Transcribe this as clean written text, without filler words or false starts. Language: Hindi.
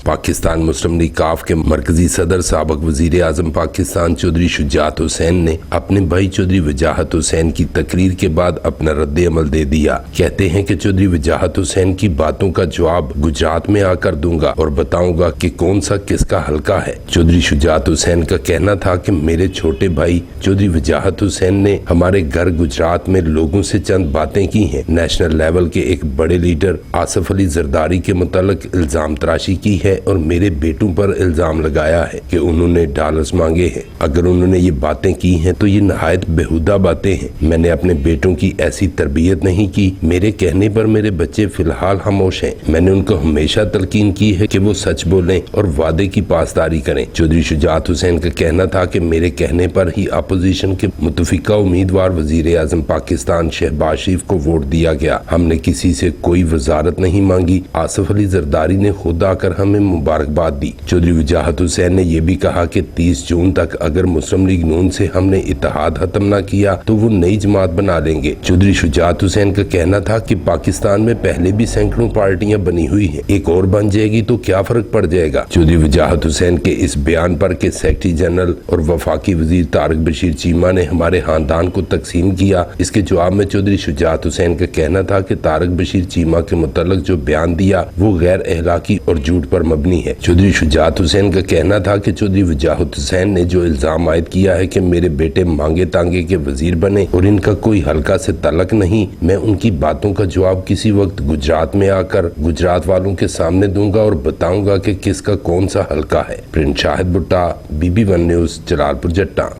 पाकिस्तान मुस्लिम लीग काफ के मरकजी सदर साबिक वजीर आजम पाकिस्तान चौधरी शुजात हुसैन ने अपने भाई चौधरी वजाहत हुसैन की तकरीर के बाद अपना रद्द अमल दे दिया। कहते हैं कि चौधरी वजाहत हुसैन की बातों का जवाब गुजरात में आकर दूंगा और बताऊंगा कि कौन सा किसका हल्का है। चौधरी शुजात हुसैन का कहना था कि मेरे छोटे भाई चौधरी वजाहत हुसैन ने हमारे घर गुजरात में लोगों से चंद बातें की हैं। नेशनल लेवल के एक बड़े लीडर आसिफ अली जरदारी के मुतालिक इल्जाम तराशी की है और मेरे बेटों पर इल्जाम लगाया है कि उन्होंने डॉलर्स मांगे हैं। अगर उन्होंने ये बातें की हैं तो ये नहायत बेहुदा बातें हैं। मैंने अपने बेटों की ऐसी तरबियत नहीं की। मेरे कहने पर मेरे बच्चे फिलहाल खामोश हैं। मैंने उनको हमेशा तलकीन की है कि वो सच बोलें और वादे की पासदारी करें। चौधरी शुजात हुसैन का कहना था कि मेरे कहने पर ही अपोजिशन के मुतफिका उम्मीदवार वजीर आजम पाकिस्तान शहबाज शरीफ को वोट दिया गया। हमने किसी से कोई वजारत नहीं मांगी। आसिफ अली जरदारी ने खुद आकर हमें मुबारकबाद दी। चौधरी वजाहत हुसैन ने यह भी कहा कि 30 जून तक अगर मुस्लिम लीग नून से हमने इत्तेहाद खत्म न किया तो वो नई जमात बना लेंगे। चौधरी शुजात हुसैन का कहना था कि पाकिस्तान में पहले भी सैकड़ों पार्टियां बनी हुई हैं, एक और बन जाएगी तो क्या फर्क पड़ जाएगा। चौधरी वजाहत हुसैन के इस बयान पर के सेक्रेटरी जनरल और वफाकी वजीर तारिक बशीर चीमा ने हमारे खानदान को तकसीम किया। इसके जवाब में चौधरी शुजात हुसैन का कहना था कि तारिक बशीर चीमा के मुतालिक जो बयान दिया वो गैर अखलाकी और झूठ पर मबनी है। चौधरी शुजात हुसैन का कहना था कि चौधरी वजाहत हुसैन ने जो इल्जाम आयद किया है कि मेरे बेटे मांगे तांगे के वजीर बने और इनका कोई हल्का से तलक नहीं, मैं उनकी बातों का जवाब किसी वक्त गुजरात में आकर गुजरात वालों के सामने दूंगा और बताऊंगा कि किसका कौन सा हल्का है। प्रिंस शाहिद भुट्टा, BB1 न्यूज, जलालपुर जट्टा।